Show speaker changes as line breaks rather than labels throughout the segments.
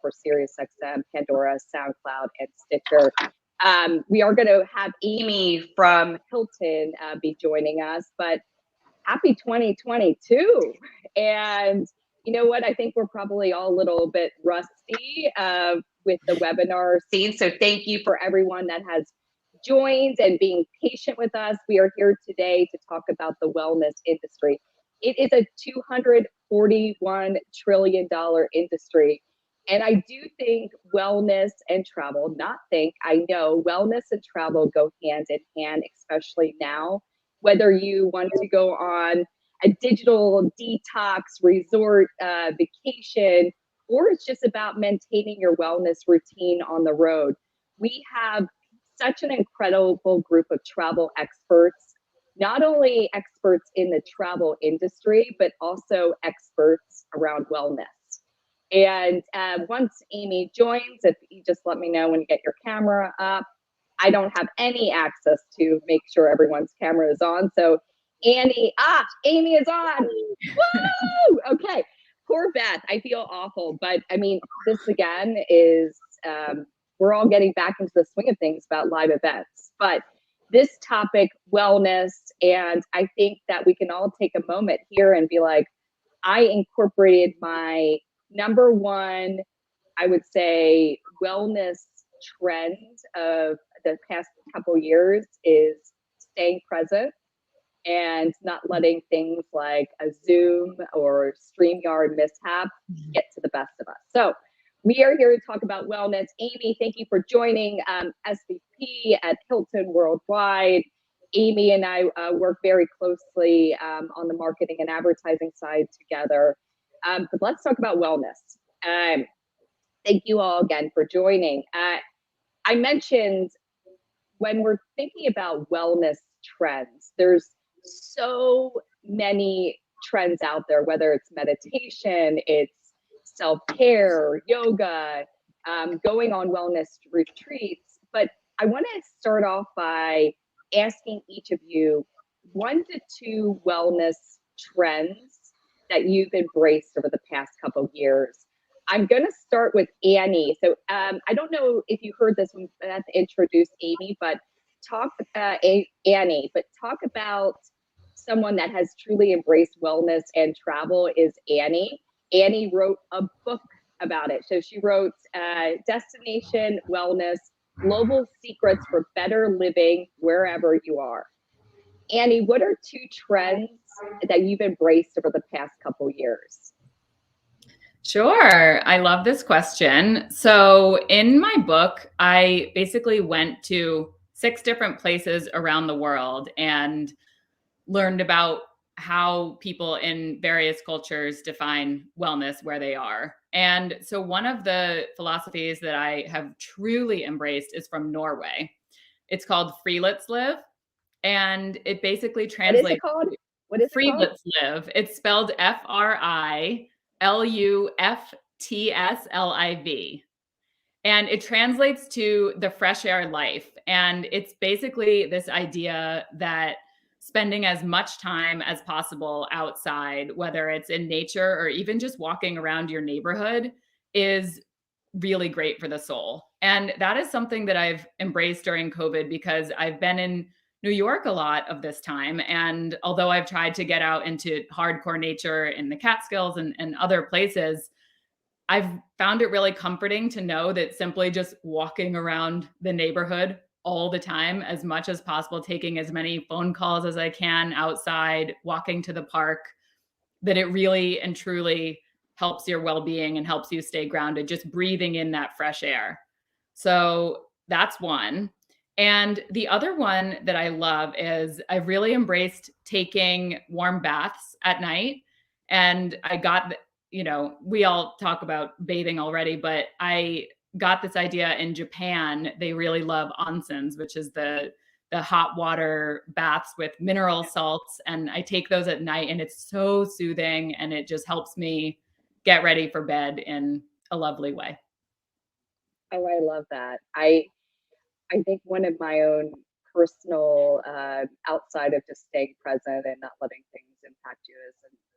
for SiriusXM, Pandora, SoundCloud, and Stitcher. We are going to have Amy from Hilton be joining us, but happy 2022. And you know what? I think we're probably all a little bit rusty with the webinar scene. So thank you for everyone that has joined and being patient with us. We are here today to talk about the wellness industry. It is a $241 trillion industry. And I do think wellness and travel, I know wellness and travel go hand in hand, especially now. Whether you want to go on a digital detox resort vacation, or it's just about maintaining your wellness routine on the road. We have such an incredible group of travel experts, not only experts in the travel industry, but also experts around wellness. And once Amy joins, if you just let me know when you get your camera up. I don't have any access to make sure everyone's camera is on. So Amy is on. Woo! Okay. Poor Beth. I feel awful. But I mean, this again is, we're all getting back into the swing of things about live events. But this topic, wellness, and I think that we can all take a moment here and be like, I incorporated my number one, I would say, wellness trend of the past couple years is staying present and not letting things like a Zoom or StreamYard mishap get to the best of us. So we are here to talk about wellness. Amy, thank you for joining SVP at Hilton Worldwide. Amy and I work very closely on the marketing and advertising side together. But let's talk about wellness. Thank you all again for joining. I mentioned when we're thinking about wellness trends, there's so many trends out there, whether it's meditation, it's self-care, yoga, going on wellness retreats. But I want to start off by asking each of you 1 to 2 wellness trends that you've embraced over the past couple of years. I'm going to start with Annie. So I don't know if you heard this when Beth introduced Amy, but Annie, but talk about someone that has truly embraced wellness and travel is Annie. Annie wrote a book about it. So she wrote Destination Wellness, Global Secrets for Better Living Wherever You Are. Annie, what are 2 trends that you've embraced over the past couple years?
Sure. I love this question. So in my book, I basically went to 6 different places around the world and learned about how people in various cultures define wellness where they are. And so one of the philosophies that I have truly embraced is from Norway. It's called Friluftsliv, and it basically translates.
What is it called?
Friluftsliv. It's spelled Friluftsliv. And it translates to the fresh air life. And it's basically this idea that spending as much time as possible outside, whether it's in nature or even just walking around your neighborhood, is really great for the soul. And that is something that I've embraced during COVID because I've been in New York a lot of this time. And although I've tried to get out into hardcore nature in the Catskills and other places, I've found it really comforting to know that simply just walking around the neighborhood all the time, as much as possible, taking as many phone calls as I can outside, walking to the park, that it really and truly helps your well-being and helps you stay grounded, just breathing in that fresh air. So that's one. And the other one that I love is I've really embraced taking warm baths at night. And I got, we all talk about bathing already, but I got this idea in Japan. They really love onsens, which is the hot water baths with mineral salts. And I take those at night and it's so soothing and it just helps me get ready for bed in a lovely way.
Oh, I love that. I think one of my own personal, outside of just staying present and not letting things impact you, is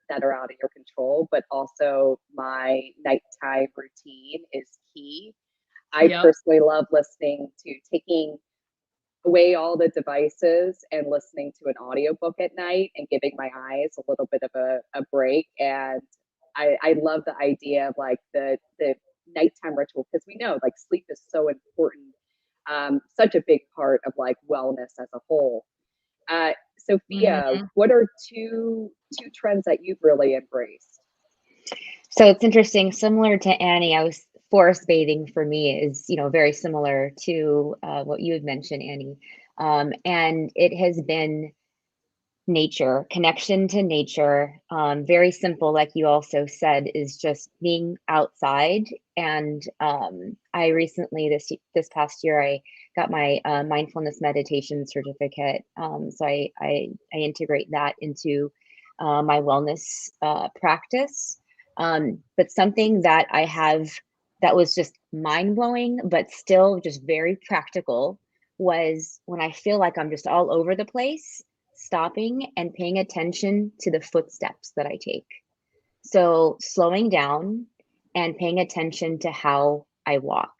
that are out of your control, but also my nighttime routine is key. I
Yep.
personally love taking away all the devices and listening to an audiobook at night and giving my eyes a little bit of a break. And I love the idea of like the nighttime ritual, because we know like sleep is so important, such a big part of like wellness as a whole. Sophia,
Mhm.
what are two trends that you've really embraced?
So it's interesting, similar to Annie, I was forest bathing for me is, very similar to what you had mentioned, Annie. And it has been nature, connection to nature. Very simple, like you also said, is just being outside. And I recently, this past year, I got my mindfulness meditation certificate. So I integrate that into my wellness practice. But something that I have that was just mind blowing, but still just very practical was when I feel like I'm just all over the place, stopping and paying attention to the footsteps that I take. So slowing down and paying attention to how I walk.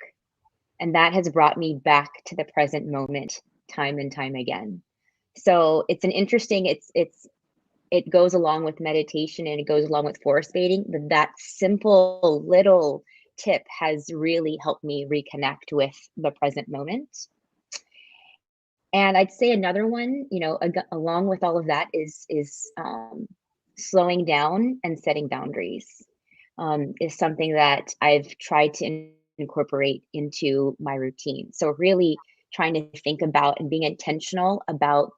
And that has brought me back to the present moment time and time again. So it's an interesting, it goes along with meditation and it goes along with forest bathing, but that simple little tip has really helped me reconnect with the present moment. And I'd say another one, along with all of that is slowing down and setting boundaries. Is something that I've tried to incorporate into my routine. So really trying to think about and being intentional about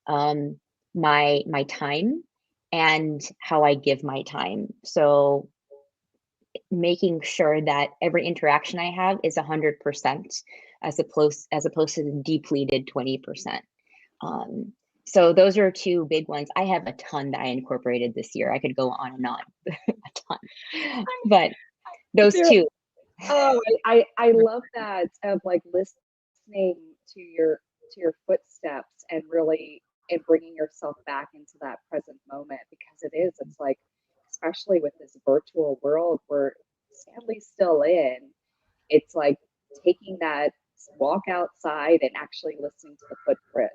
um, my time and how I give my time. So making sure that every interaction I have is 100% as opposed to the depleted 20%. Um, so those are two big ones. I have a ton that I incorporated this year. I could go on and on, a ton, but those
There,
two.
oh, I love that of like listening to your footsteps and really and bringing yourself back into that present moment, because it's like, especially with this virtual world we're sadly still in, it's like taking that walk outside and actually listening to the footprints.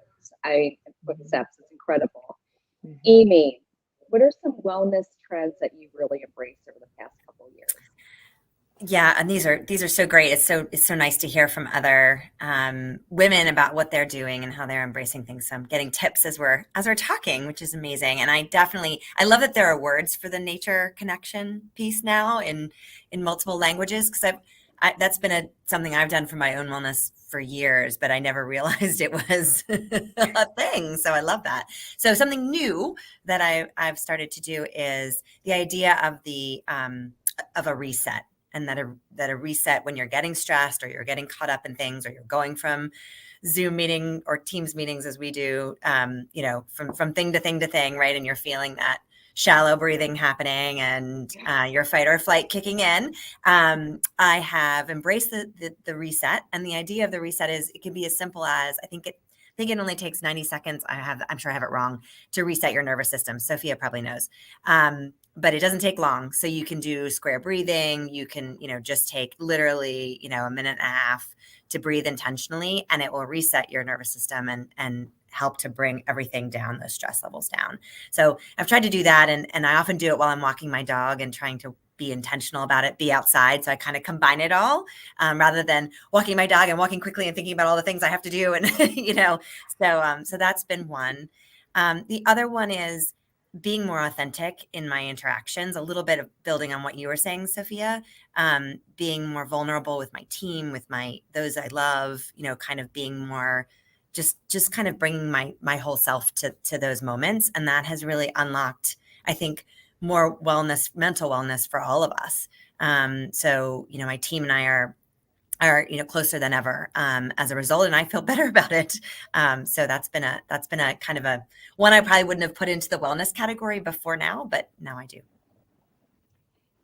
Footsteps is incredible.
Mhm.
Amy, what are some wellness trends that you've really embraced over the past couple of years?
Yeah, and these are so great. It's so nice to hear from other women about what they're doing and how they're embracing things. So I'm getting tips as we're talking, which is amazing. And I love that there are words for the nature connection piece now in multiple languages, because that's been something I've done for my own wellness for years, but I never realized it was a thing. So I love that. So something new that I've started to do is the idea of a reset, and that a reset when you're getting stressed or you're getting caught up in things, or you're going from Zoom meeting or Teams meetings as we do, from thing to thing to thing, right? And you're feeling that shallow breathing happening and your fight or flight kicking in. I have embraced the reset, and the idea of the reset is it can be as simple as I think it only takes 90 seconds. I'm sure I have it wrong, to reset your nervous system. Sophia probably knows. But it doesn't take long. So you can do square breathing. You can, just take literally, a minute and a half to breathe intentionally, and it will reset your nervous system and help to bring everything down, those stress levels down. So I've tried to do that. And I often do it while I'm walking my dog and trying to be intentional about it, be outside. So I kind of combine it all, rather than walking my dog and walking quickly and thinking about all the things I have to do. And, so that's been one. The other one is being more authentic in my interactions, a little bit of building on what you were saying, Sophia, being more vulnerable with my team, with those I love, kind of being more, just kind of bringing my whole self to those moments. And that has really unlocked, I think, more mental wellness for all of us. So, my team and I are closer than ever, as a result, and I feel better about it. So that's been a kind of a one I probably wouldn't have put into the wellness category before now, but now I do.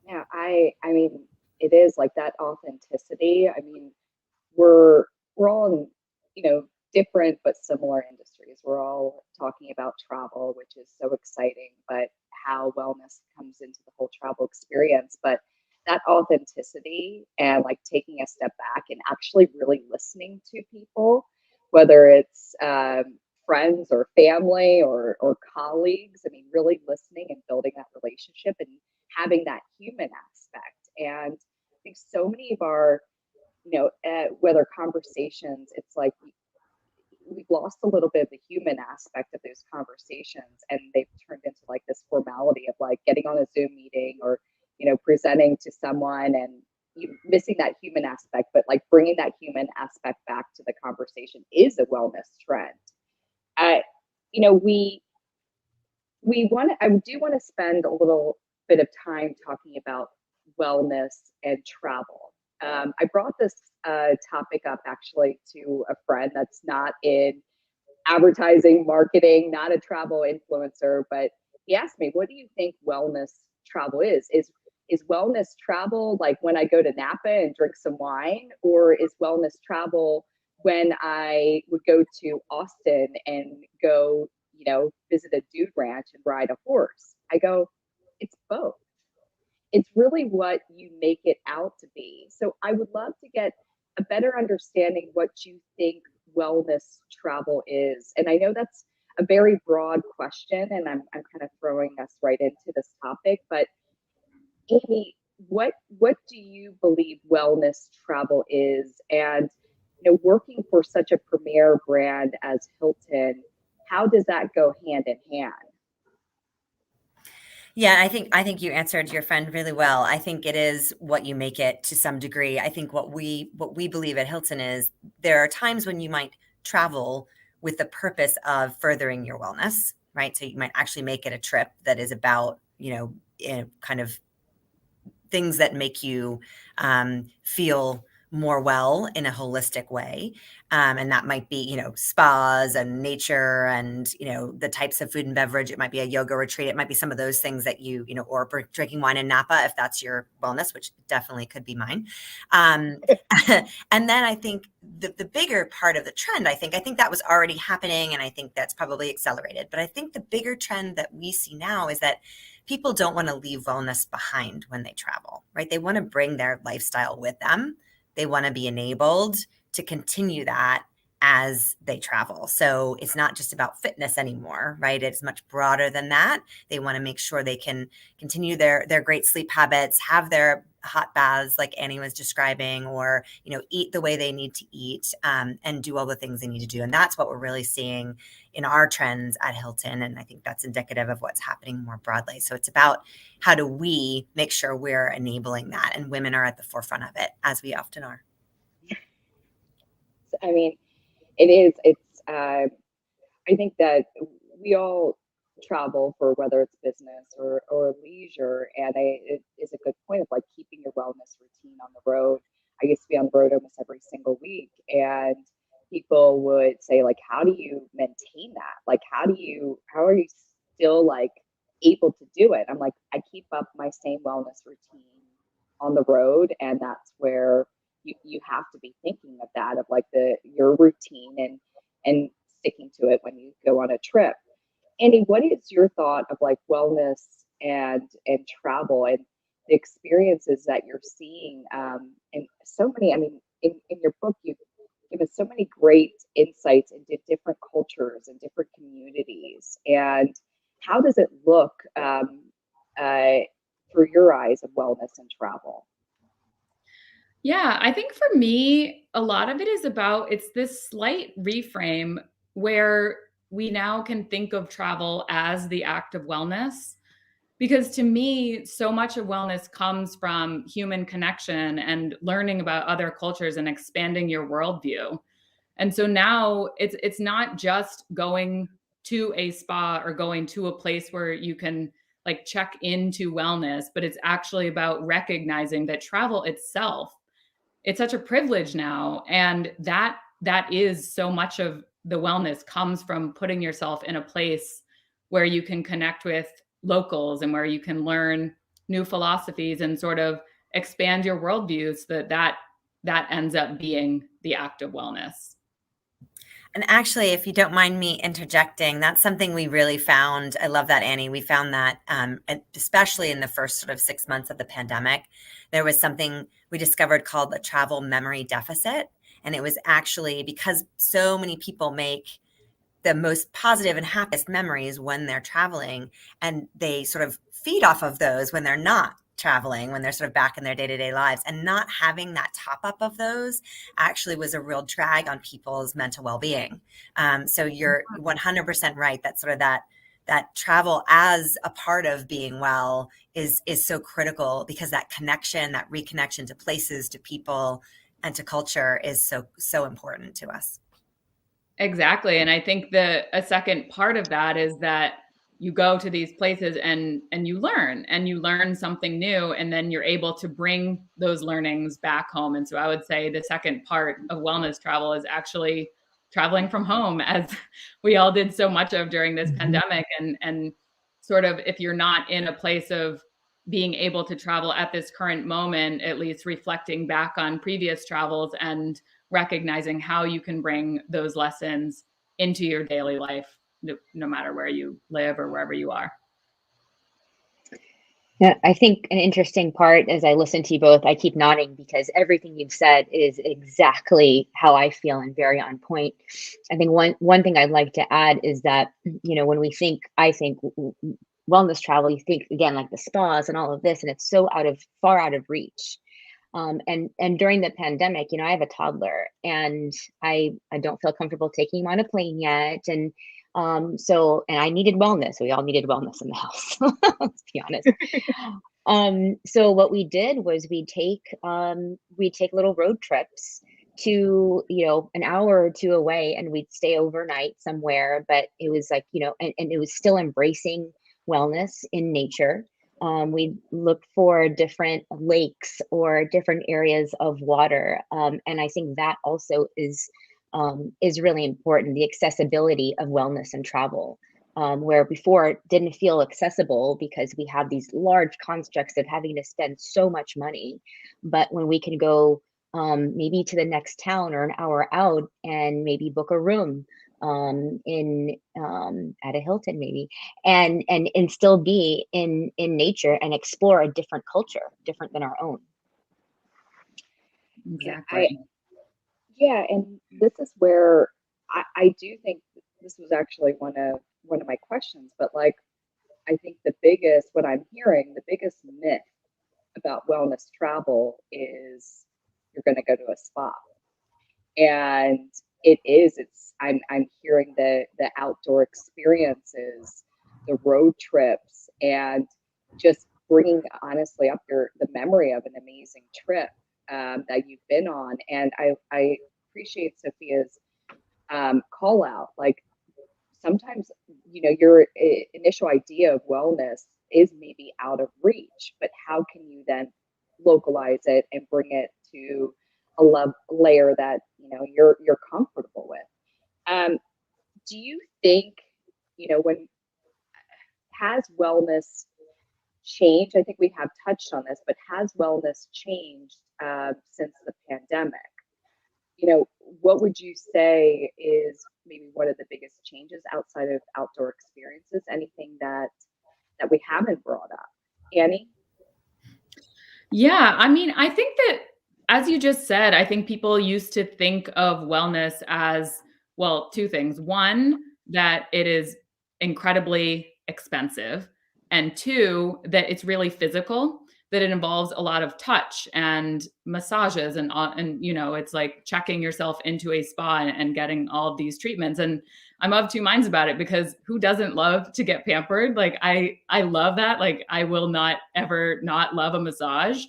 Yeah, I mean, it is like that authenticity. I mean, we're all, different but similar industries. We're all talking about travel, which is so exciting, but how wellness comes into the whole travel experience. But that authenticity and like taking a step back and actually really listening to people, whether it's friends or family or colleagues. I mean, really listening and building that relationship and having that human aspect. And I think so many of our, whether conversations, it's like we've lost a little bit of the human aspect of those conversations, and they've turned into like this formality of like getting on a Zoom meeting or presenting to someone, and missing that human aspect. But like bringing that human aspect back to the conversation is a wellness trend. We want to, I do want to spend a little bit of time talking about wellness and travel. I brought this topic up actually to a friend that's not in advertising, marketing, not a travel influencer, but he asked me, what do you think wellness travel is? Is wellness travel like when I go to Napa and drink some wine, or is wellness travel when I would go to Austin and go, visit a dude ranch and ride a horse? I go, it's both. It's really what you make it out to be. So I would love to get a better understanding what you think wellness travel is. And I know that's a very broad question, and I'm kind of throwing us right into this topic, but Amy, what do you believe wellness travel is? And working for such a premier brand as Hilton, how does that go hand in hand?
Yeah, I think you answered your friend really well. I think it is what you make it to some degree. I think what we believe at Hilton is there are times when you might travel with the purpose of furthering your wellness, right? So you might actually make it a trip that is about, kind of things that make you feel more well in a holistic way. And that might be, spas and nature and, the types of food and beverage. It might be a yoga retreat. It might be some of those things that or drinking wine in Napa, if that's your wellness, which definitely could be mine. And then I think the bigger part of the trend, I think that was already happening, and I think that's probably accelerated. But I think the bigger trend that we see now is that people don't want to leave wellness behind when they travel, right? They want to bring their lifestyle with them. They want to be enabled to continue that as they travel. So it's not just about fitness anymore, right? It's much broader than that. They want to make sure they can continue their great sleep habits, have their hot baths like Annie was describing, or, eat the way they need to eat, and do all the things they need to do. And that's what we're really seeing in our trends at Hilton. And I think that's indicative of what's happening more broadly. So it's about how do we make sure we're enabling that, and women are at the forefront of it, as we often are.
I mean, I think that we all travel for whether it's business or leisure. And it is a good point of like keeping your wellness routine on the road. I used to be on the road almost every single week, and people would say like, how do you maintain that? Like, how are you still like able to do it? I'm like, I keep up my same wellness routine on the road. And that's where you have to be thinking of that, of like your routine and sticking to it when you go on a trip. Andy, what is your thought of like wellness and travel and the experiences that you're seeing? And so many, I mean, in your book, you've given so many great insights into different cultures and different communities. And how does it look through your eyes of wellness and travel?
Yeah, I think for me, a lot of it is about it's this slight reframe where we now can think of travel as the act of wellness. Because to me, so much of wellness comes from human connection and learning about other cultures and expanding your worldview. And so now it's not just going to a spa or going to a place where you can like check into wellness, but it's actually about recognizing that travel itself, it's such a privilege now, and that is so much of the wellness comes from putting yourself in a place where you can connect with locals and where you can learn new philosophies and sort of expand your worldviews, that ends up being the act of wellness.
And actually, if you don't mind me interjecting, that's something we really found. I love that, Annie. We found that, especially in the first sort of 6 months of the pandemic, there was something we discovered called the travel memory deficit. And it was actually because so many people make the most positive and happiest memories when they're traveling, and they sort of feed off of those when they're not traveling, when they're sort of back in their day-to-day lives, and not having that top up of those actually was a real drag on people's mental well-being. So you're 100% right that sort of that travel as a part of being well is so critical, because that connection, that reconnection to places, to people, and to culture is so important to us.
Exactly. And I think a second part of that is that you go to these places and you learn something new, and then you're able to bring those learnings back home. And so I would say the second part of wellness travel is actually traveling from home, as we all did so much of during this pandemic. And sort of, if you're not in a place of being able to travel at this current moment, at least reflecting back on previous travels and recognizing how you can bring those lessons into your daily life, no matter where you live or wherever you are.
Yeah, I think an interesting part as I listen to you both, I keep nodding because everything you've said is exactly how I feel and very on point. I think one thing I'd like to add is that, when I think wellness travel, you think again like the spas and all of this, and it's so far out of reach. And during the pandemic, I have a toddler, and I don't feel comfortable taking him on a plane yet, and I needed wellness. We all needed wellness in the house. Let's be honest. So what we did was we'd take little road trips to, an hour or two away, and we'd stay overnight somewhere. But it was like, and it was still embracing wellness in nature. We looked for different lakes or different areas of water. And I think that also is really important, the accessibility of wellness and travel, where before it didn't feel accessible because we have these large constructs of having to spend so much money. But when we can go maybe to the next town or an hour out and maybe book a room at a Hilton maybe, and still be in nature and explore a different culture, different than our own.
Exactly.
And this is where I do think this was actually one of my questions, but like, I think what I'm hearing, the biggest myth about wellness travel is you're going to go to a spa. And I'm hearing the outdoor experiences, the road trips, and just bringing honestly up the memory of an amazing trip that you've been on. And I appreciate Sophia's call out. Like, sometimes, your initial idea of wellness is maybe out of reach, but how can you then localize it and bring it to a layer that you're comfortable with? Do you think, when has wellness changed? I think we have touched on this, but has wellness changed since the pandemic? What would you say is maybe one of the biggest changes outside of outdoor experiences? Anything that we haven't brought up? Annie?
Yeah, I mean, I think that, as you just said, I think people used to think of wellness as, well, two things. One, that it is incredibly expensive, and two, that it's really physical, that it involves a lot of touch and massages and it's like checking yourself into a spa and getting all of these treatments. And I'm of two minds about it, because who doesn't love to get pampered? Like, I love that. Like, I will not ever not love a massage.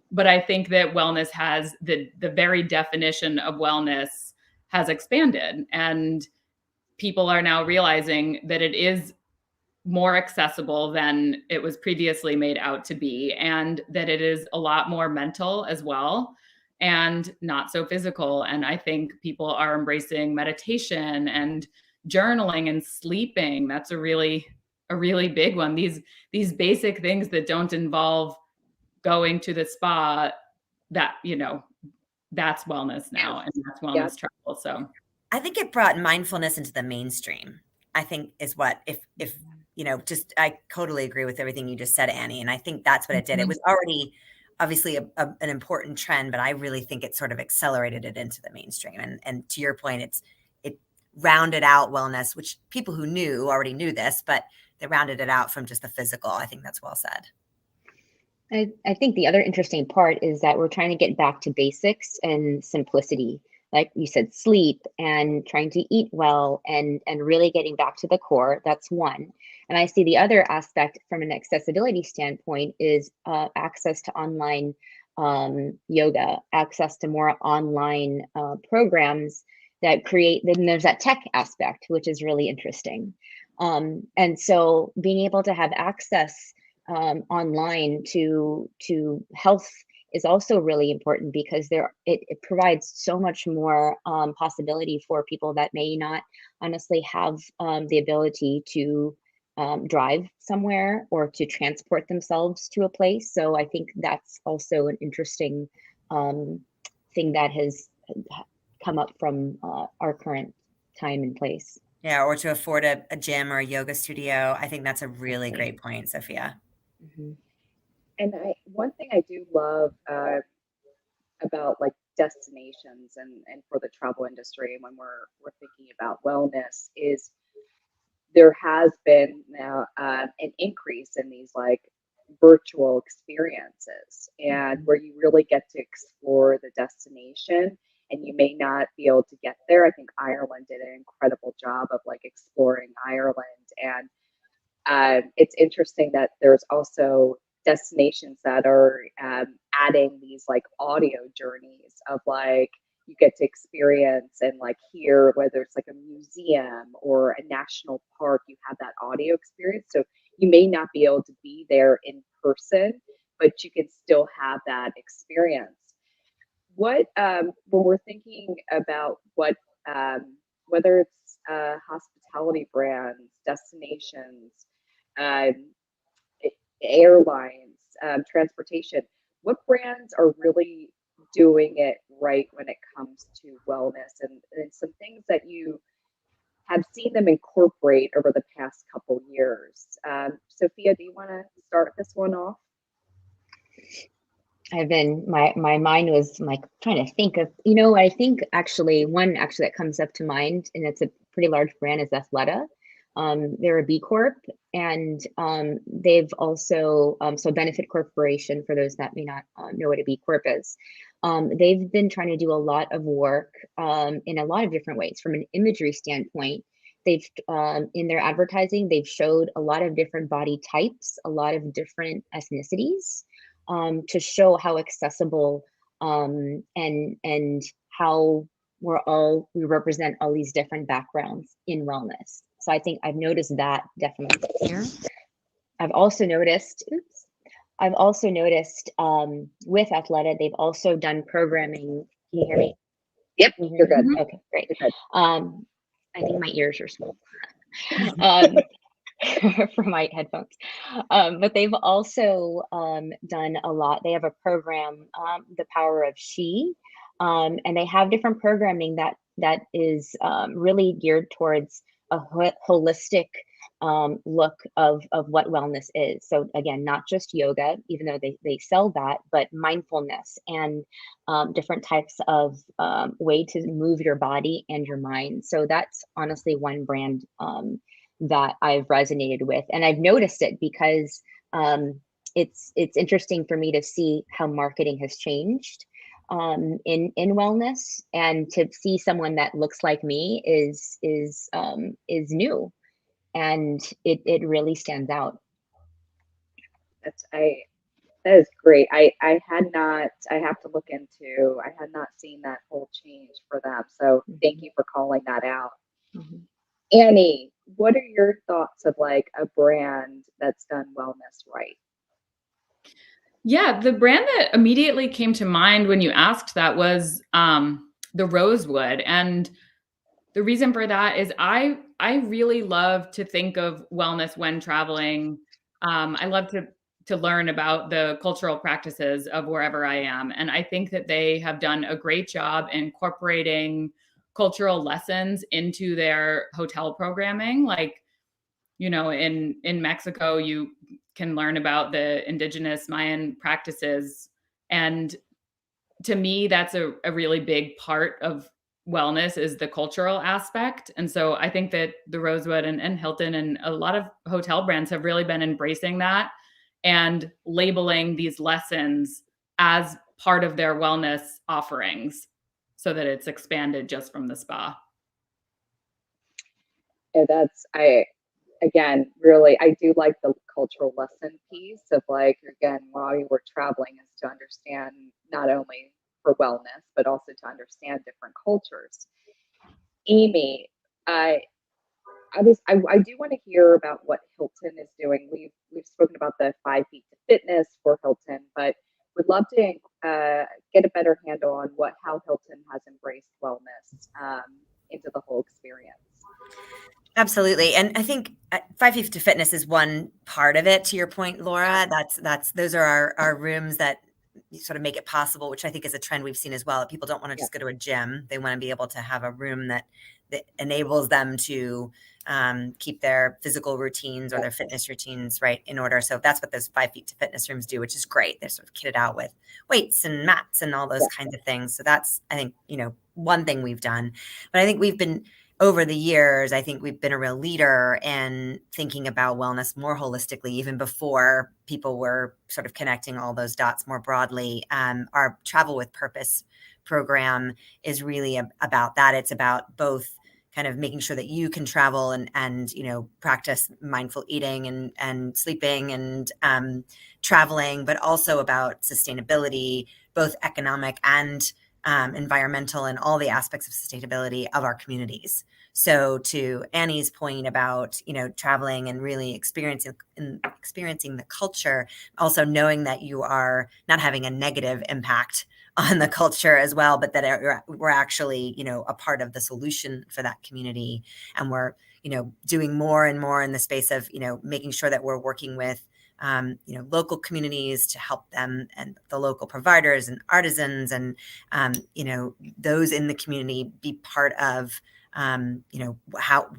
But I think that wellness has the very definition of wellness has expanded, and people are now realizing that it is more accessible than it was previously made out to be, and that it is a lot more mental as well, and not so physical. And I think people are embracing meditation and journaling and sleeping. That's a really big one. These basic things that don't involve going to the spa, that that's wellness now, and that's wellness travel. So
I think it brought mindfulness into the mainstream. I think is what if just I totally agree with everything you just said, Annie, and I think that's what it did. It was already obviously an important trend, but I really think it sort of accelerated it into the mainstream. And to your point, it rounded out wellness, which people who knew already knew this, but they rounded it out from just the physical. I think that's well said.
I think the other interesting part is that we're trying to get back to basics and simplicity. Like you said, sleep and trying to eat well and really getting back to the core. That's one. And I see the other aspect from an accessibility standpoint is access to online yoga, access to more online programs that create, then there's that tech aspect, which is really interesting. And so being able to have access online to health is also really important because it provides so much more possibility for people that may not honestly have the ability to drive somewhere or to transport themselves to a place. So I think that's also an interesting thing that has come up from our current time and place.
Yeah, or to afford a gym or a yoga studio. I think that's a really great point, Sophia.
Mm-hmm.
And one thing I do love about like destinations and for the travel industry when we're thinking about wellness is there has been now an increase in these like virtual experiences and where you really get to explore the destination and you may not be able to get there. I think Ireland did an incredible job of like exploring Ireland, and it's interesting that there's also destinations that are adding these like audio journeys of like you get to experience and like hear whether it's like a museum or a national park, you have that audio experience. So you may not be able to be there in person, but you can still have that experience. What when we're thinking about what whether it's hospitality brands, destinations, um, airlines, transportation, what brands are really doing it right when it comes to wellness and some things that you have seen them incorporate over the past couple years? Sophia, do you want to start this one off?
I've been my mind was like trying to think of, I think actually that comes up to mind, and it's a pretty large brand, is Athleta. They're a B Corp, and they've also so Benefit Corporation, for those that may not know what a B Corp is. They've been trying to do a lot of work in a lot of different ways. From an imagery standpoint, they've in their advertising, they've showed a lot of different body types, a lot of different ethnicities, to show how accessible and how we represent all these different backgrounds in wellness. So I think I've noticed that definitely here. I've also noticed with Athleta, they've also done programming. Can you hear me?
Yep, you're good.
Okay, great.
You're good.
I think my ears are small. For my headphones. But they've also done a lot. They have a program, The Power of She, and they have different programming that is really geared towards a holistic look of what wellness is. So again, not just yoga, even though they sell that, but mindfulness and different types of way to move your body and your mind. So that's honestly one brand that I've resonated with, and I've noticed it because it's interesting for me to see how marketing has changed in wellness, and to see someone that looks like me is new, and it really stands out.
That is great. I had not, I have to look into, I had not seen that whole change for them. So thank you for calling that out.
Mm-hmm.
Annie, what are your thoughts of like a brand that's done wellness right?
Yeah, the brand that immediately came to mind when you asked that was the Rosewood. And the reason for that is I really love to think of wellness when traveling. I love to learn about the cultural practices of wherever I am. And I think that they have done a great job incorporating cultural lessons into their hotel programming. Like, in Mexico, you can learn about the indigenous Mayan practices. And to me, that's a really big part of wellness, is the cultural aspect. And so I think that the Rosewood and Hilton and a lot of hotel brands have really been embracing that and labeling these lessons as part of their wellness offerings so that it's expanded just from the spa.
Yeah, again, really, I do like the cultural lesson piece of like, again, while you were traveling, is to understand not only for wellness, but also to understand different cultures. Amy, I do want to hear about what Hilton is doing. We've spoken about the 5 feet to fitness for Hilton, but would love to get a better handle on how Hilton has embraced wellness into the whole experience.
Absolutely. And I think 5 feet to fitness is one part of it. To your point, Laura, those are our rooms that sort of make it possible, which I think is a trend we've seen as well. People don't want to just go to a gym. They want to be able to have a room that enables them to keep their physical routines or their fitness routines right in order. So that's what those 5 feet to fitness rooms do, which is great. They're sort of kitted out with weights and mats and all those kinds of things. So that's, I think, one thing we've done. But I think over the years, I think we've been a real leader in thinking about wellness more holistically, even before people were sort of connecting all those dots more broadly. Our Travel with Purpose program is really about that. It's about both kind of making sure that you can travel and practice mindful eating and sleeping and traveling, but also about sustainability, both economic and environmental, and all the aspects of sustainability of our communities. So to Annie's point about, traveling and really experiencing the culture, also knowing that you are not having a negative impact on the culture as well, but that we're actually, a part of the solution for that community. And we're, doing more and more in the space of, making sure that we're working with local communities to help them, and the local providers and artisans and, those in the community be part of, how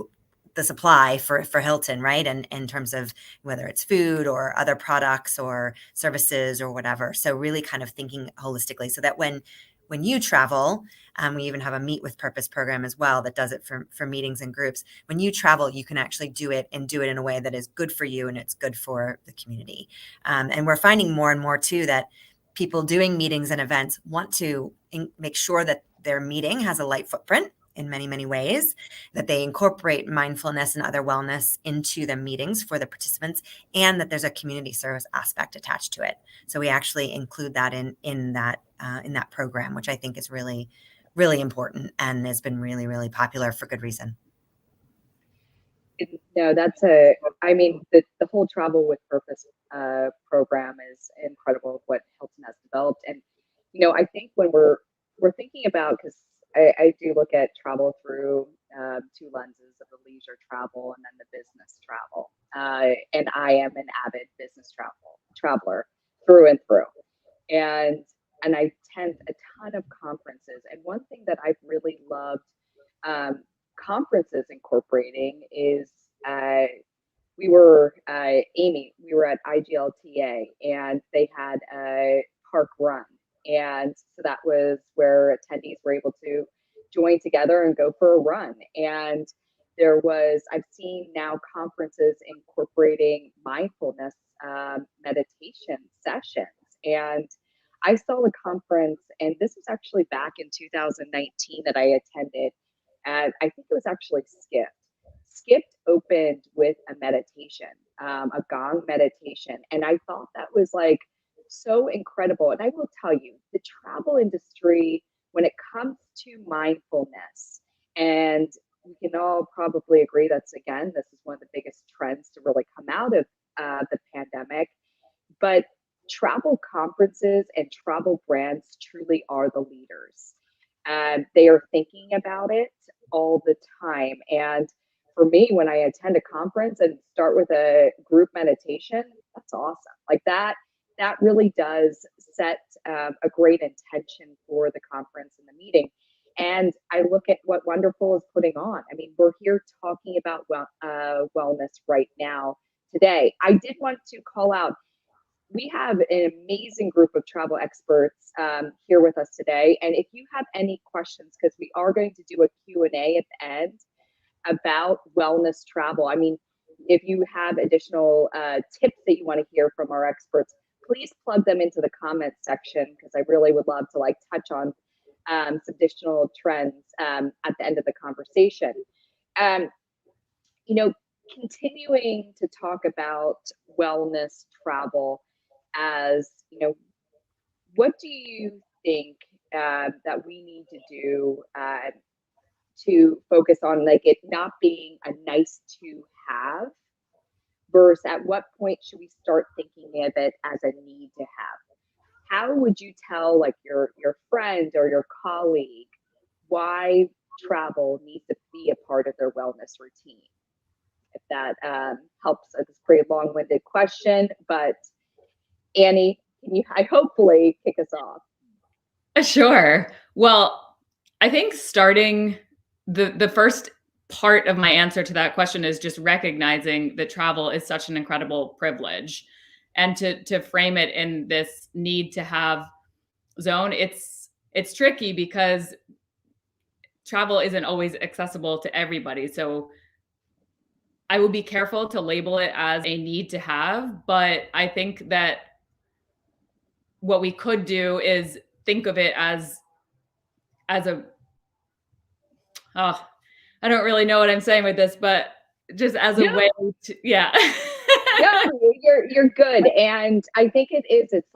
the supply for Hilton, right? And in terms of whether it's food or other products or services or whatever. So really kind of thinking holistically, so that when you travel, we even have a Meet with Purpose program as well that does it for meetings and groups. When you travel, you can actually do it in a way that is good for you and it's good for the community. And we're finding more and more too that people doing meetings and events want to make sure that their meeting has a light footprint in many, many ways, that they incorporate mindfulness and other wellness into the meetings for the participants, and that there's a community service aspect attached to it. So we actually include that in that program, which I think is really, really important and has been really, really popular for good reason.
No, the whole Travel with Purpose program is incredible, what Hilton has developed. And, I think when we're thinking about, because I do look at travel through 2 lenses of the leisure travel and then the business travel. And I am an avid business traveler through and through. And I attend a ton of conferences. And one thing that I've really loved conferences incorporating is Amy, we were at IGLTA and they had a park run. And so that was where attendees were able to join together and go for a run. And I've seen now conferences incorporating mindfulness meditation sessions. And I saw a conference, and this was actually back in 2019 that I attended. And I think it was actually Skipped. Skipped opened with a meditation, a gong meditation. And I thought that was like so incredible. And I will tell you, the travel industry, when it comes to mindfulness, and we can all probably agree this is one of the biggest trends to really come out of the pandemic. But travel conferences and travel brands truly are the leaders. They are thinking about it all the time. And for me, when I attend a conference and start with a group meditation, that's awesome. Like that really does set a great intention for the conference and the meeting. And I look at what Wonderful is putting on. I mean, we're here talking about wellness right now today. I did want to call out, we have an amazing group of travel experts here with us today. And if you have any questions, because we are going to do a Q&A at the end about wellness travel. I mean, if you have additional tips that you want to hear from our experts, please plug them into the comments section, because I really would love to touch on some additional trends at the end of the conversation. Continuing to talk about wellness travel, as what do you think that we need to do to focus on it not being a nice to have, versus at what point should we start thinking of it as a need to have? How would you tell your friend or your colleague why travel needs to be a part of their wellness routine? If that helps. It's a pretty long-winded question, but Annie, can you hopefully kick us off?
Sure. Well, I think starting the first part of my answer to that question is just recognizing that travel is such an incredible privilege, and to frame it in this need to have zone. It's tricky because travel isn't always accessible to everybody. So I will be careful to label it as a need to have, but I think that what we could do is think of it as a, oh, I don't really know what I'm saying with this, but just as a way to, yeah.
No, you're good. And I think it is, it's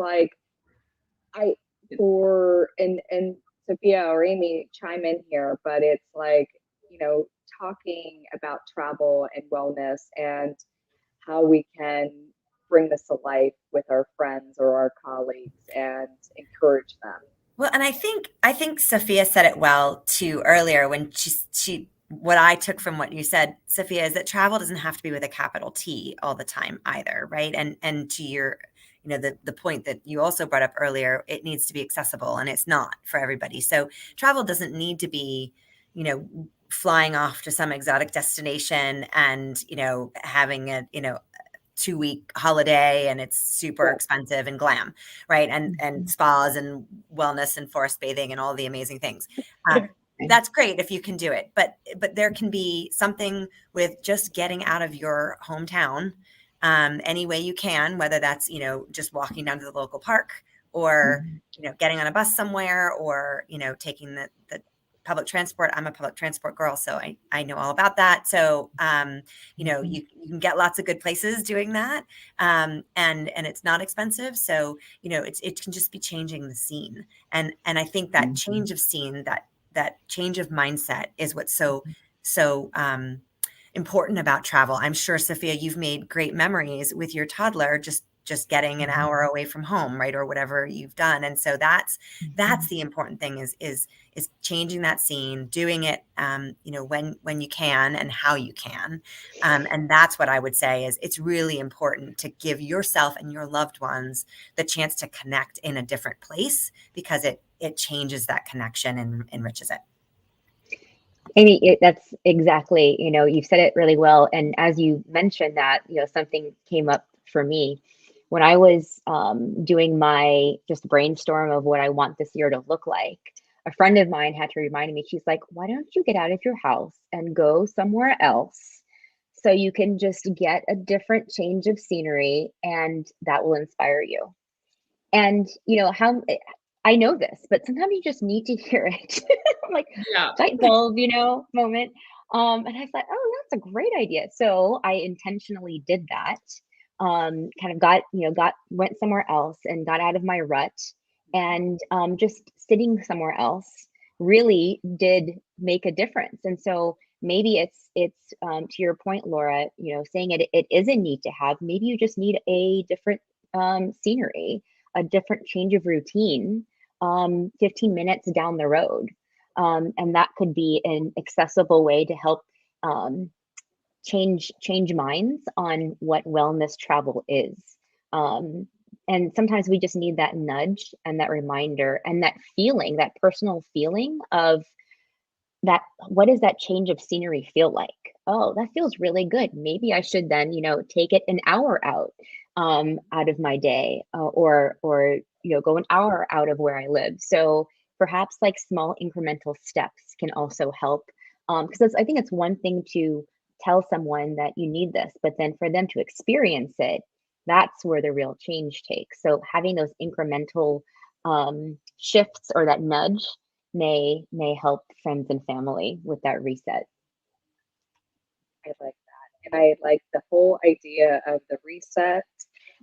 and Sophia or Amy chime in here, but it's talking about travel and wellness and how we can bring this to life with our friends or our colleagues and encourage them.
Well, and I think Sophia said it well too earlier when she what I took from what you said, Sophia, is that travel doesn't have to be with a capital T all the time either, right? And to your, the point that you also brought up earlier, it needs to be accessible, and it's not for everybody. So travel doesn't need to be, flying off to some exotic destination and, having a, 2-week holiday and it's super expensive and glam, right? And spas and wellness and forest bathing and all the amazing things. That's great if you can do it, but there can be something with just getting out of your hometown any way you can, whether that's, just walking down to the local park or, getting on a bus somewhere or, taking the public transport. I'm a public transport girl, so I know all about that. So, you can get lots of good places doing that. And it's not expensive. So, it can just be changing the scene. And I think that change of scene, that change of mindset is what's so important about travel. I'm sure, Sophia, you've made great memories with your toddler, just getting an hour away from home, right? Or whatever you've done. And so that's the important thing is changing that scene, doing it, when you can and how you can. And that's what I would say is it's really important to give yourself and your loved ones the chance to connect in a different place, because it changes that connection and enriches it.
Amy, that's exactly, you've said it really well. And as you mentioned that, something came up for me when I was doing my just brainstorm of what I want this year to look like. A friend of mine had to remind me, she's like, why don't you get out of your house and go somewhere else so you can just get a different change of scenery, and that will inspire you. And how I know this, but sometimes you just need to hear it. Like light bulb, moment. And I thought, oh, that's a great idea. So I intentionally did that. Kind of went somewhere else and got out of my rut, and just sitting somewhere else really did make a difference. And so maybe it's to your point, Laura, saying it is a need to have. Maybe you just need a different scenery, a different change of routine, 15 minutes down the road. And that could be an accessible way to help change minds on what wellness travel is. And sometimes we just need that nudge and that reminder and that feeling, that personal feeling of what does that change of scenery feel like? Oh, that feels really good. Maybe I should then, take it an hour out of my day, or go an hour out of where I live. So perhaps like small incremental steps can also help. Because I think it's one thing to tell someone that you need this, but then for them to experience it, that's where the real change takes. So having those incremental shifts or that nudge may help friends and family with that reset.
I like that. And I like the whole idea of the reset,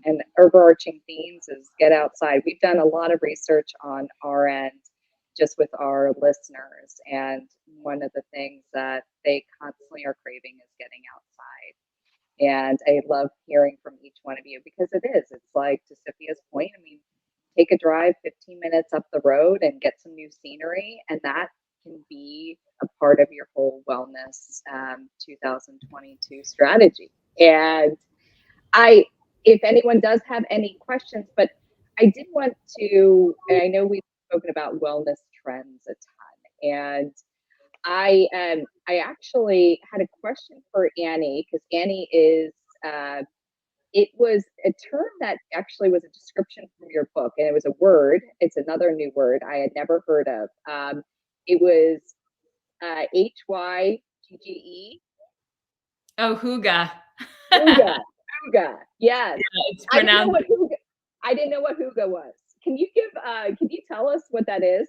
and overarching themes is get outside. We've done a lot of research on our end just with our listeners. And one of the things that they constantly are craving is getting outside. And I love hearing from each one of you because it is. It's like, to Sophia's point, I mean, take a drive 15 minutes up the road and get some new scenery. And that can be a part of your whole wellness 2022 strategy. And if anyone does have any questions, but I did want to, and I know we've spoken about wellness trends a ton, and I actually had a question for Annie, because Annie is it was a term that actually was a description from your book, and it was a word. It's another new word I had never heard of. It was HYGGE.
Oh, hygge.
Hygge. Hygge. Yes.
Yeah, it's pronounced.
I didn't know what hygge was. Can you tell us what that is?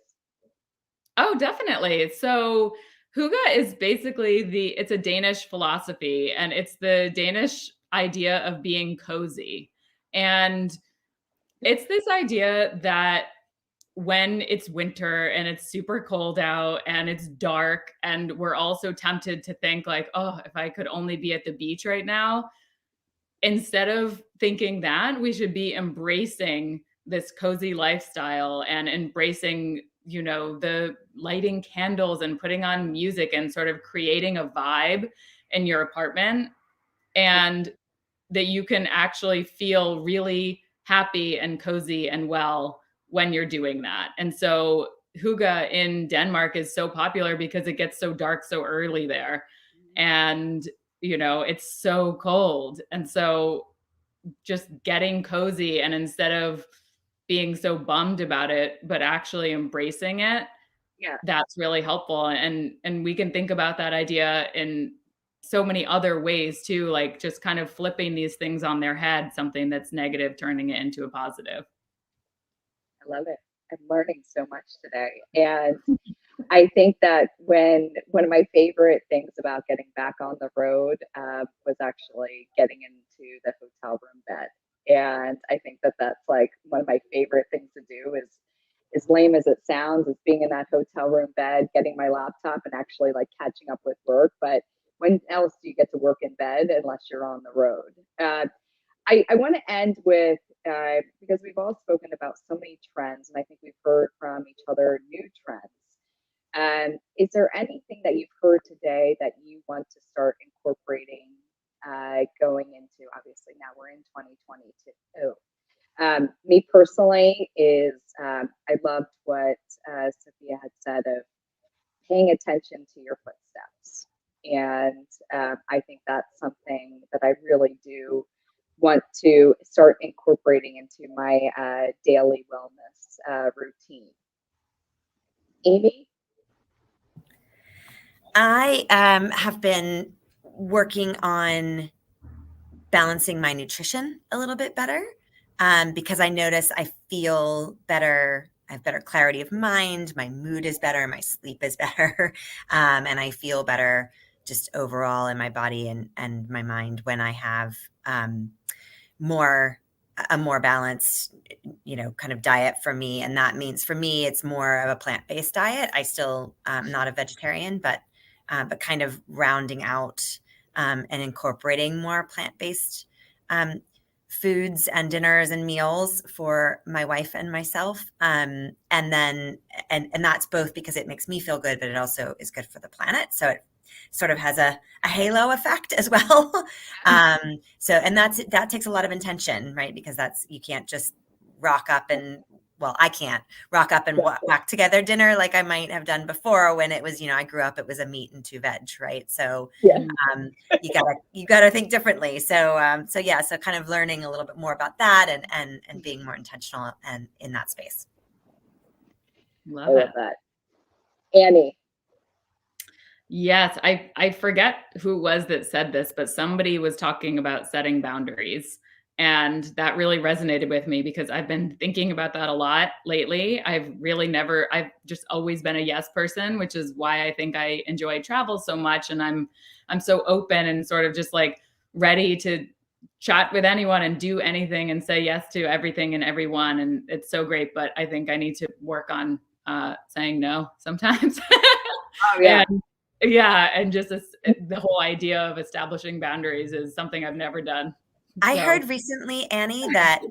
Oh, definitely. So hygge is basically it's a Danish philosophy, and it's the Danish idea of being cozy. And it's this idea that when it's winter and it's super cold out and it's dark, and we're also tempted to think like, oh, if I could only be at the beach right now, instead of thinking that, we should be embracing this cozy lifestyle and embracing, the lighting candles and putting on music and sort of creating a vibe in your apartment, and that you can actually feel really happy and cozy and well when you're doing that. And so hygge in Denmark is so popular because it gets so dark so early there. And, it's so cold. And so just getting cozy, and instead of being so bummed about it, but actually embracing it, that's really helpful. And we can think about that idea in so many other ways too, like just kind of flipping these things on their head, something that's negative, turning it into a positive.
I love it. I'm learning so much today. And I think that one of my favorite things about getting back on the road was actually getting into the hotel room bed. And I think that that's like one of my favorite things to do, is as lame as it sounds, is being in that hotel room bed, getting my laptop and actually like catching up with work. But when else do you get to work in bed unless you're on the road? I want to end with, because we've all spoken about so many trends, and I think we've heard from each other new trends. Is there anything that you've heard today that you want to start incorporating going into, obviously now we're in 2022? Me personally is, I loved what Sophia had said of paying attention to your footsteps. And I think that's something that I really do want to start incorporating into my daily wellness routine. Amy?
I have been working on balancing my nutrition a little bit better, because I notice I feel better. I have better clarity of mind. My mood is better. My sleep is better. And I feel better just overall in my body and my mind when I have a more balanced, kind of diet for me. And that means for me, it's more of a plant-based diet. I still not a vegetarian, but kind of rounding out and incorporating more plant-based foods and dinners and meals for my wife and myself. And that's both because it makes me feel good, but it also is good for the planet. So it sort of has a halo effect as well. And that takes a lot of intention, right? Because you can't just rock up and well, I can't rock up and whack together dinner like I might have done before when it was, I grew up, it was a meat and 2 veg, right? So you gotta think differently. So so kind of learning a little bit more about that and being more intentional and in that space.
Love it.
that. Annie.
Yes, I forget who it was that said this, but somebody was talking about setting boundaries. And that really resonated with me because I've been thinking about that a lot lately. I've just always been a yes person, which is why I think I enjoy travel so much. And I'm so open and sort of just like ready to chat with anyone and do anything and say yes to everything and everyone. And it's so great. But I think I need to work on saying no sometimes.
Oh, yeah.
And just the whole idea of establishing boundaries is something I've never done.
I heard recently, Annie, that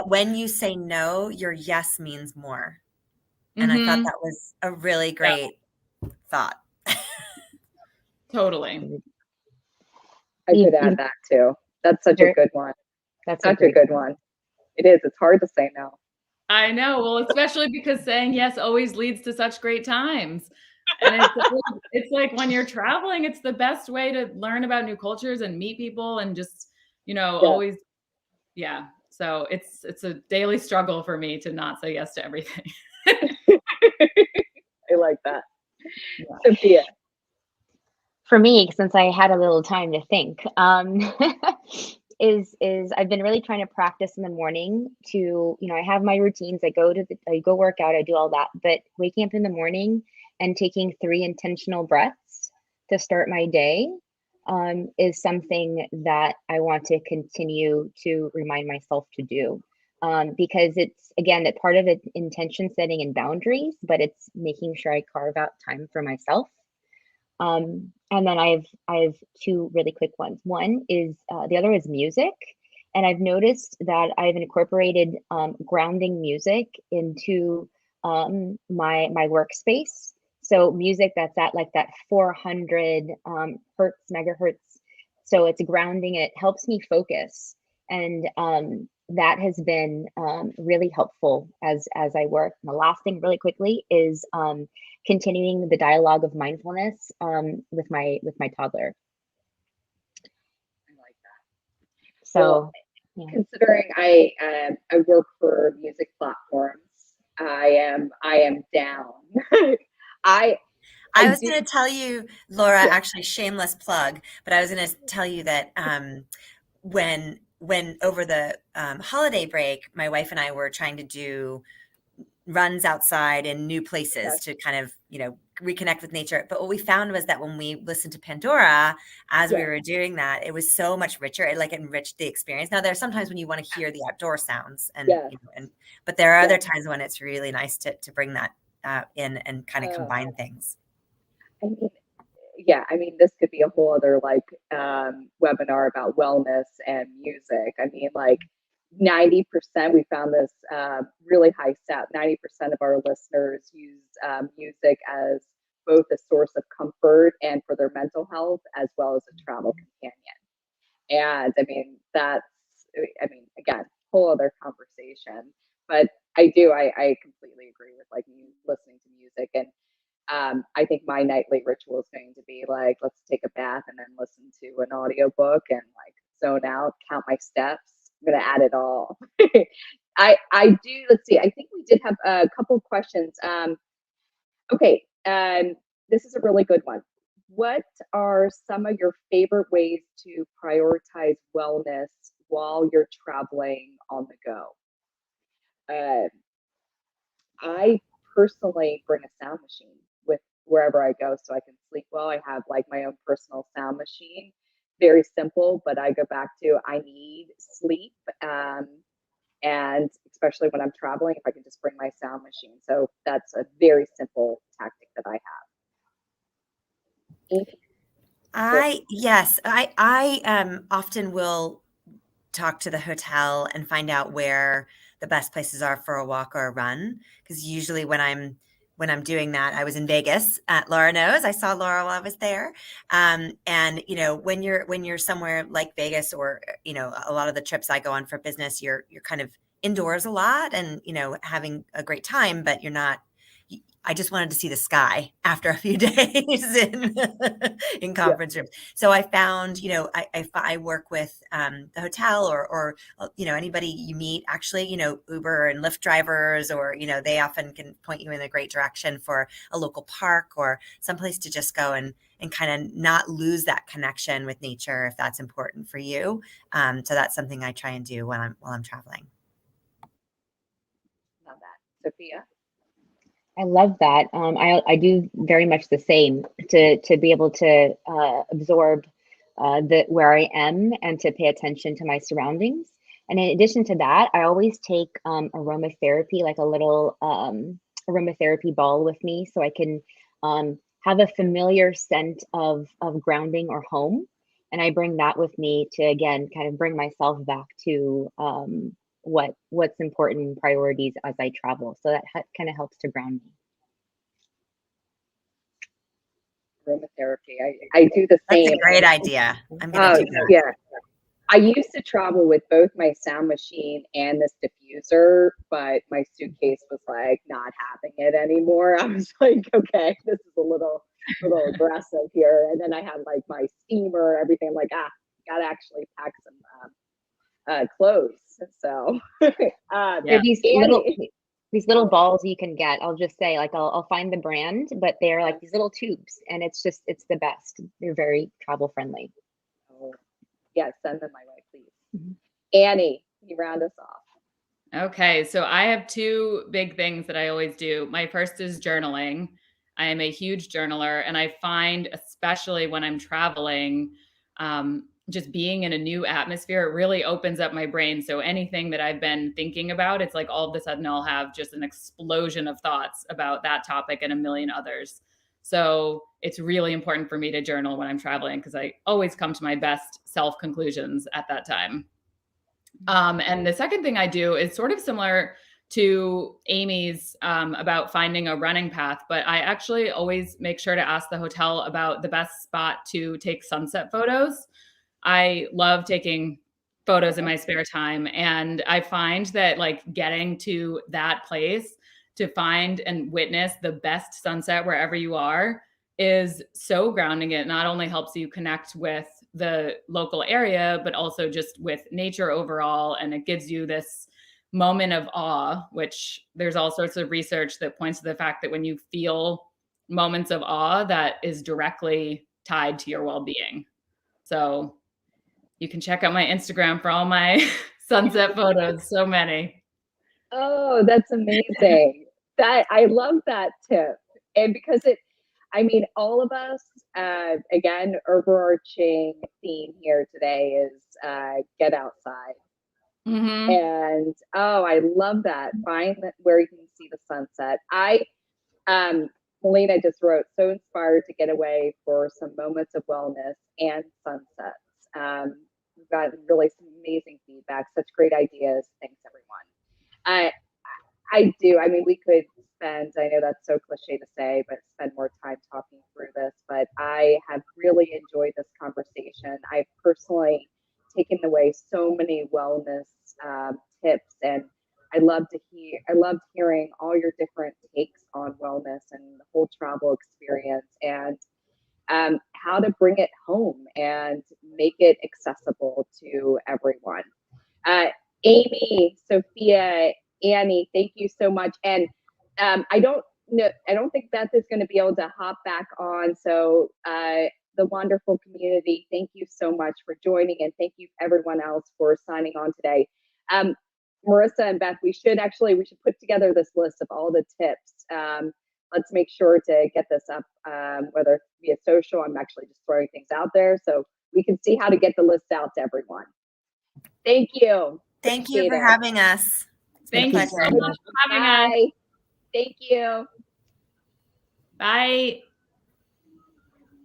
when you say no, your yes means more. And I thought that was a really great thought.
Totally.
I could add that too. That's such a good one.
That's
such a good one. It is. It's hard to say no.
I know. Well, especially because saying yes always leads to such great times. And it's like when you're traveling, it's the best way to learn about new cultures and meet people and just, always. Yeah. So it's a daily struggle for me to not say yes to everything.
I like that. Yeah. Sophia.
For me, since I had a little time to think, is I've been really trying to practice in the morning to, I have my routines. I go work out, I do all that, but waking up in the morning and taking 3 intentional breaths to start my day is something that I want to continue to remind myself to do. Because it's, again, that part of it intention setting and boundaries, but it's making sure I carve out time for myself. And then I have 2 really quick ones. One is the other is music, and I've noticed that I've incorporated grounding music into my workspace. So music that's at like that 400 megahertz. So it's grounding. It helps me focus, and that has been really helpful as I work. And the last thing, really quickly, is continuing the dialogue of mindfulness with my toddler.
I like that.
So,
considering I work for music platforms, I am down. I
was going to tell you, Laura, actually shameless plug, but I was going to tell you that when over the holiday break, my wife and I were trying to do runs outside in new places to kind of, reconnect with nature. But what we found was that when we listened to Pandora, as we were doing that, it was so much richer. It like enriched the experience. Now there are sometimes when you want to hear the outdoor sounds but there are other times when it's really nice to bring that in and kind of combine things.
I mean, this could be a whole other webinar about wellness and music. I mean, 90%, we found this really high stat, 90% of our listeners use music as both a source of comfort and for their mental health, as well as a travel companion. And I mean, again, whole other conversation. But I completely agree with you listening to music. And I think my nightly ritual is going to be let's take a bath and then listen to an audiobook and zone out, count my steps. I'm going to add it all. I do. Let's see. I think we did have a couple of questions. Okay. This is a really good one. What are some of your favorite ways to prioritize wellness while you're traveling on the go? I personally bring a sound machine with wherever I go so I can sleep well. I have my own personal sound machine. Very simple, but I go back to I need sleep. And especially when I'm traveling, if I can just bring my sound machine. So that's a very simple tactic that I have.
I often will talk to the hotel and find out where the best places are for a walk or a run. Because usually when I'm doing that, I was in Vegas. Laura knows. I saw Laura while I was there. And when you're somewhere like Vegas or a lot of the trips I go on for business, you're kind of indoors a lot and, having a great time, but I just wanted to see the sky after a few days in conference rooms. So I found, I work with the hotel or anybody you meet, actually, Uber and Lyft drivers, or, they often can point you in a great direction for a local park or someplace to just go and kind of not lose that connection with nature if that's important for you. So that's something I try and do while I'm traveling.
Love that. Sophia?
I love that. I do very much the same to be able to absorb where I am and to pay attention to my surroundings. And in addition to that, I always take aromatherapy, like a little aromatherapy ball with me, so I can have a familiar scent of grounding or home. And I bring that with me to, again, kind of bring myself back to what's important priorities as I travel. So that kind of helps to ground me.
Aromatherapy. I do the same.
That's a great idea. I'm going to do that.
Yeah. I used to travel with both my sound machine and this diffuser, but my suitcase was like not having it anymore. I was like, okay, this is a little aggressive here. And then I had like my steamer, everything. I'm like, gotta actually pack some clothes. So
these little balls you can get. I'll just say, like, I'll find the brand, but they're like these little tubes, and it's the best. They're very travel friendly.
Oh, yeah, send them my way, please. Mm-hmm. Annie, can you round us off?
Okay, so I have two big things that I always do. My first is journaling. I am a huge journaler, and I find, especially when I'm traveling, just being in a new atmosphere, it really opens up my brain. So anything that I've been thinking about, it's like all of a sudden I'll have just an explosion of thoughts about that topic and a million others. So it's really important for me to journal when I'm traveling, because I always come to my best self conclusions at that time. And the second thing I do is sort of similar to Amy's about finding a running path, but I actually always make sure to ask the hotel about the best spot to take sunset photos. I love taking photos in my spare time, and I find that like getting to that place to find and witness the best sunset wherever you are is so grounding. It not only helps you connect with the local area, but also just with nature overall. And it gives you this moment of awe, which there's all sorts of research that points to the fact that when you feel moments of awe, that is directly tied to your well-being. So you can check out my Instagram for all my sunset photos. So many.
Oh, that's amazing. I love that tip. And because all of us, again, overarching theme here today is get outside. Mm-hmm. And I love that. Find where you can see the sunset. Melina just wrote, so inspired to get away for some moments of wellness and sunsets. We've got really some amazing feedback, such great ideas. Thanks, everyone. I do. We could spend, I know that's so cliche to say, but spend more time talking through this. But I have really enjoyed this conversation. I've personally taken away so many wellness tips, and I loved hearing all your different takes on wellness and the whole travel experience, and how to bring it home and make it accessible to everyone. Amy, Sophia, Annie, thank you so much. And I don't think Beth is going to be able to hop back on. So the wonderful community, thank you so much for joining, and thank you everyone else for signing on today. Marissa and Beth, we should put together this list of all the tips. Let's make sure to get this up, whether via social. I'm actually just throwing things out there so we can see how to get the list out to everyone. Thank you.
Thank you for having us.
Thank you so much for having us.
Thank you.
Bye.